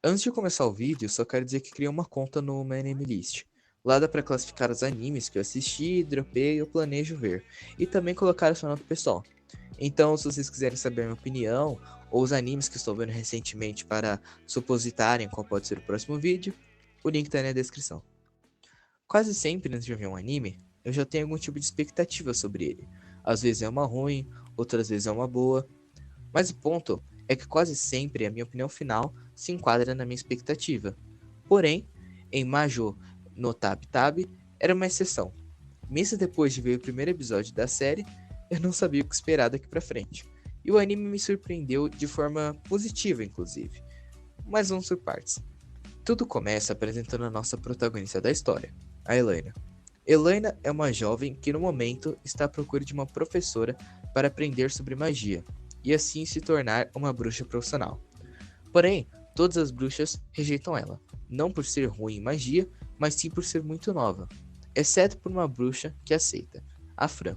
Antes de começar o vídeo, só quero dizer que criei uma conta no My Anime List. Lá dá pra classificar os animes que eu assisti, dropei ou planejo ver. E também colocar a sua nota pessoal. Então, se vocês quiserem saber a minha opinião, ou os animes que estou vendo recentemente para supositarem qual pode ser o próximo vídeo, o link tá aí na descrição. Quase sempre antes de ver um anime, eu já tenho algum tipo de expectativa sobre ele. Às vezes é uma ruim, outras vezes é uma boa, mas o ponto é que quase sempre a minha opinião final se enquadra na minha expectativa. Porém, em Majo no Tab Tab era uma exceção. Meses depois de ver o primeiro episódio da série, eu não sabia o que esperar daqui pra frente. E o anime me surpreendeu de forma positiva, inclusive. Mas vamos por partes. Tudo começa apresentando a nossa protagonista da história, a Helena. Helena é uma jovem que no momento está à procura de uma professora para aprender sobre magia, e assim se tornar uma bruxa profissional. Porém, todas as bruxas rejeitam ela, não por ser ruim em magia, mas sim por ser muito nova, exceto por uma bruxa que aceita, a Fran.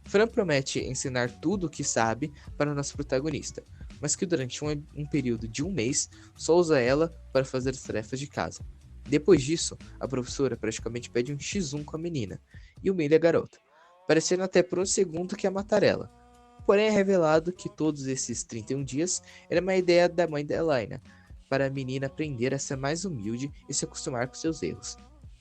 Fran promete ensinar tudo o que sabe para o nosso protagonista, mas que durante um período de um mês só usa ela para fazer as tarefas de casa. Depois disso, a professora praticamente pede um X1 com a menina e humilha a garota, parecendo até por um segundo que ia matar ela. Porém, é revelado que todos esses 31 dias era uma ideia da mãe da Elaina, para a menina aprender a ser mais humilde e se acostumar com seus erros.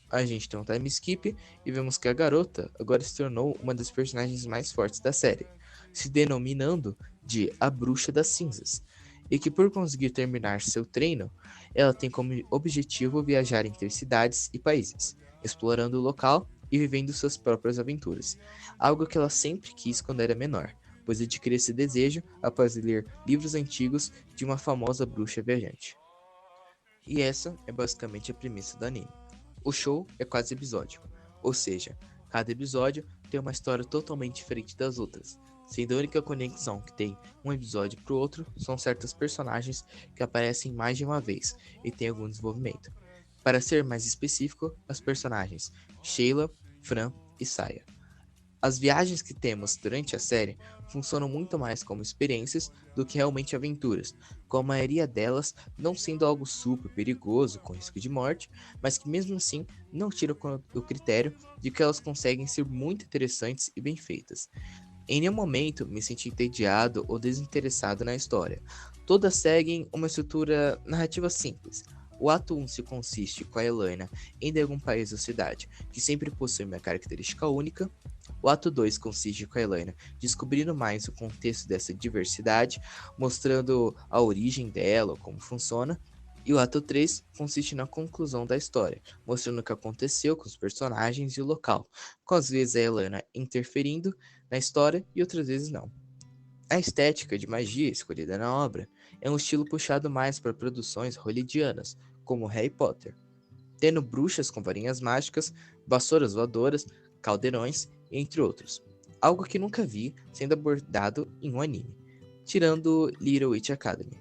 A gente tem um time skip e vemos que a garota agora se tornou uma das personagens mais fortes da série, se denominando de a Bruxa das Cinzas, e que por conseguir terminar seu treino, ela tem como objetivo viajar entre cidades e países, explorando o local e vivendo suas próprias aventuras, algo que ela sempre quis quando era menor, pois adquiriu esse desejo após ler livros antigos de uma famosa bruxa viajante. E essa é basicamente a premissa do anime. O show é quase episódico, ou seja, cada episódio tem uma história totalmente diferente das outras, sendo a única conexão que tem um episódio para o outro são certos personagens que aparecem mais de uma vez e têm algum desenvolvimento. Para ser mais específico, as personagens Sheila, Fran e Saya. As viagens que temos durante a série funcionam muito mais como experiências do que realmente aventuras, com a maioria delas não sendo algo super perigoso, com risco de morte, mas que mesmo assim não tira o critério de que elas conseguem ser muito interessantes e bem feitas. Em nenhum momento me senti entediado ou desinteressado na história. Todas seguem uma estrutura narrativa simples. O ato 1 se consiste com a Helena indo em algum país ou cidade, que sempre possui uma característica única. O ato 2 consiste com a Helena descobrindo mais o contexto dessa diversidade, mostrando a origem dela, como funciona. E o ato 3 consiste na conclusão da história, mostrando o que aconteceu com os personagens e o local, com às vezes a Helena interferindo na história e outras vezes não. A estética de magia escolhida na obra é um estilo puxado mais para produções hollywoodianas, como Harry Potter, tendo bruxas com varinhas mágicas, vassouras voadoras, caldeirões, entre outros. Algo que nunca vi sendo abordado em um anime, tirando Little Witch Academy.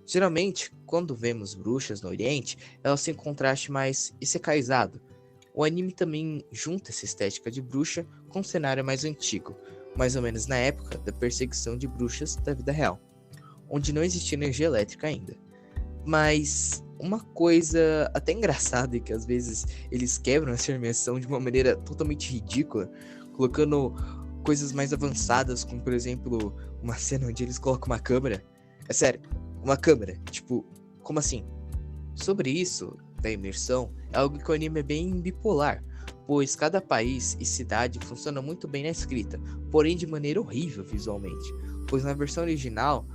Geralmente, quando vemos bruxas no Oriente, elas têm um contraste mais isekaiizado. O anime também junta essa estética de bruxa com um cenário mais antigo, mais ou menos na época da perseguição de bruxas da vida real, onde não existia energia elétrica ainda. Mas uma coisa até engraçada é que às vezes eles quebram essa imersão de uma maneira totalmente ridícula, colocando coisas mais avançadas, como por exemplo, uma cena onde eles colocam uma câmera. É sério, uma câmera. Tipo, como assim? Sobre isso, da imersão, é algo que o anime é bem bipolar, pois cada país e cidade funciona muito bem na escrita, porém de maneira horrível visualmente, pois na versão original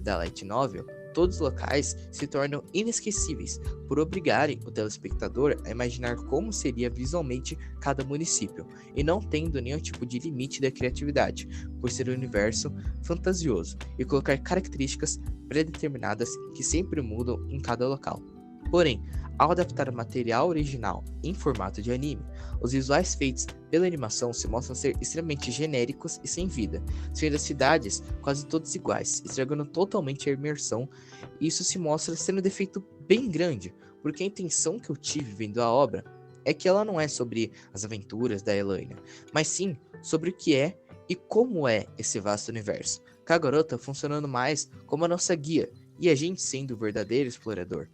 da Light Novel, todos os locais se tornam inesquecíveis por obrigarem o telespectador a imaginar como seria visualmente cada município, e não tendo nenhum tipo de limite da criatividade, por ser um universo fantasioso e colocar características predeterminadas que sempre mudam em cada local. Porém, ao adaptar o material original em formato de anime, os visuais feitos pela animação se mostram ser extremamente genéricos e sem vida, sendo as cidades quase todas iguais, estragando totalmente a imersão, e isso se mostra sendo um defeito bem grande, porque a intenção que eu tive vendo a obra é que ela não é sobre as aventuras da Elaine, mas sim sobre o que é e como é esse vasto universo, com a garota funcionando mais como a nossa guia, e a gente sendo o verdadeiro explorador.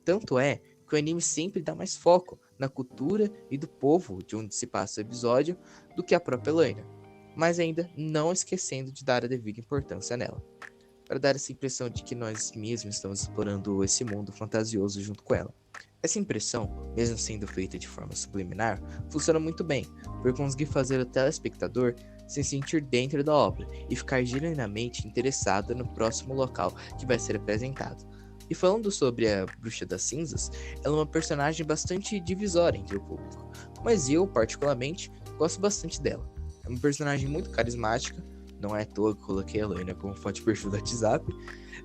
Tanto é que o anime sempre dá mais foco na cultura e do povo de onde se passa o episódio do que a própria Elaine, mas ainda não esquecendo de dar a devida importância nela, para dar essa impressão de que nós mesmos estamos explorando esse mundo fantasioso junto com ela. Essa impressão, mesmo sendo feita de forma subliminar, funciona muito bem, por conseguir fazer o telespectador se sentir dentro da obra e ficar genuinamente interessado no próximo local que vai ser apresentado. E falando sobre a Bruxa das Cinzas, ela é uma personagem bastante divisória entre o público, mas eu, particularmente, gosto bastante dela. É uma personagem muito carismática, não é à toa que coloquei a Elaine como foto de perfil do WhatsApp.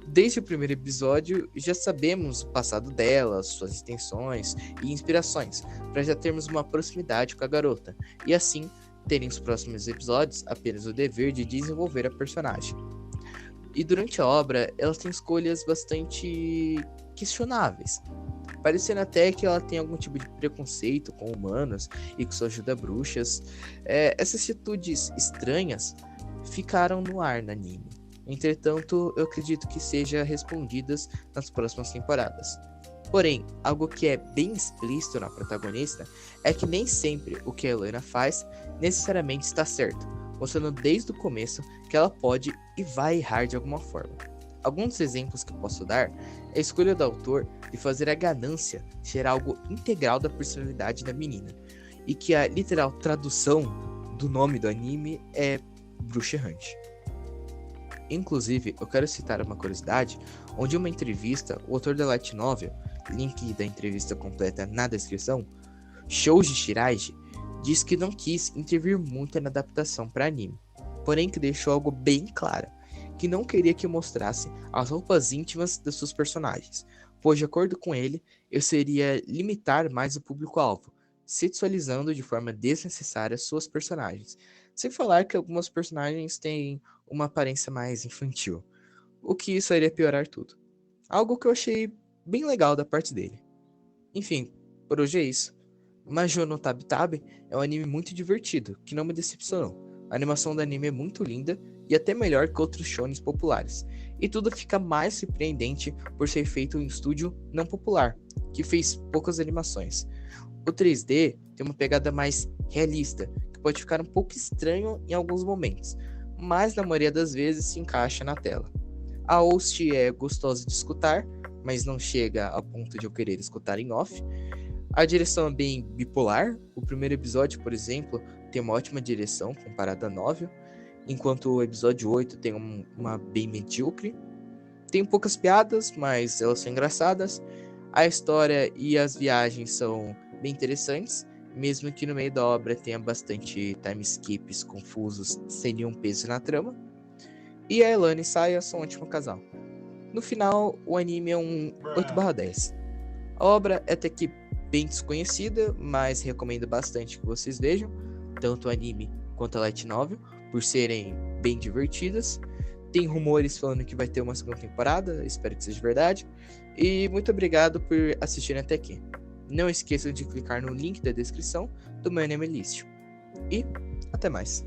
Desde o primeiro episódio, já sabemos o passado dela, suas intenções e inspirações, para já termos uma proximidade com a garota, e assim terem os próximos episódios apenas o dever de desenvolver a personagem. E durante a obra, ela tem escolhas bastante questionáveis, parecendo até que ela tem algum tipo de preconceito com humanos e que só ajuda bruxas. Essas atitudes estranhas ficaram no ar no anime. Entretanto, eu acredito que sejam respondidas nas próximas temporadas. Porém, algo que é bem explícito na protagonista é que nem sempre o que a Helena faz necessariamente está certo, mostrando desde o começo que ela pode e vai errar de alguma forma. Alguns exemplos que posso dar é a escolha do autor de fazer a ganância ser algo integral da personalidade da menina, e que a literal tradução do nome do anime é Bruxa Errante. Inclusive, eu quero citar uma curiosidade, onde em uma entrevista, o autor da Light Novel, link da entrevista completa na descrição, Shoji Shiraishi, diz que não quis intervir muito na adaptação para anime, porém que deixou algo bem claro, que não queria que eu mostrasse as roupas íntimas dos seus personagens, pois de acordo com ele, eu seria limitar mais o público-alvo, sexualizando de forma desnecessária suas personagens, sem falar que algumas personagens têm uma aparência mais infantil, o que isso iria piorar tudo. Algo que eu achei bem legal da parte dele. Enfim, por hoje é isso. Mahou no Tabi Tabi é um anime muito divertido, que não me decepcionou. A animação do anime é muito linda e até melhor que outros shonens populares. E tudo fica mais surpreendente por ser feito em um estúdio não popular, que fez poucas animações. O 3D tem uma pegada mais realista, que pode ficar um pouco estranho em alguns momentos, mas na maioria das vezes se encaixa na tela. A host é gostosa de escutar, mas não chega a ponto de eu querer escutar em off. A direção é bem bipolar. O primeiro episódio, por exemplo, tem uma ótima direção comparada à novel, enquanto o episódio 8 tem uma bem medíocre. Tem poucas piadas, mas elas são engraçadas. A história e as viagens são bem interessantes, mesmo que no meio da obra tenha bastante time skips confusos sem nenhum peso na trama. E a Elaine e Saya são um ótimo casal. No final, o anime é um 8/10. A obra é até que bem desconhecida, mas recomendo bastante que vocês vejam, tanto o anime quanto a light novel, por serem bem divertidas. Tem rumores falando que vai ter uma segunda temporada, espero que seja verdade. E muito obrigado por assistirem até aqui. Não esqueçam de clicar no link da descrição do meu anime list. E até mais.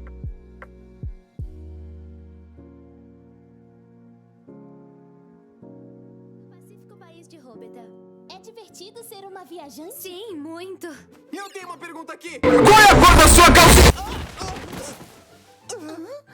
Pacífico país de Robeta. É divertido ser uma viajante? Sim, muito. Eu tenho uma pergunta aqui! Qual é a cor da sua calça? Hã?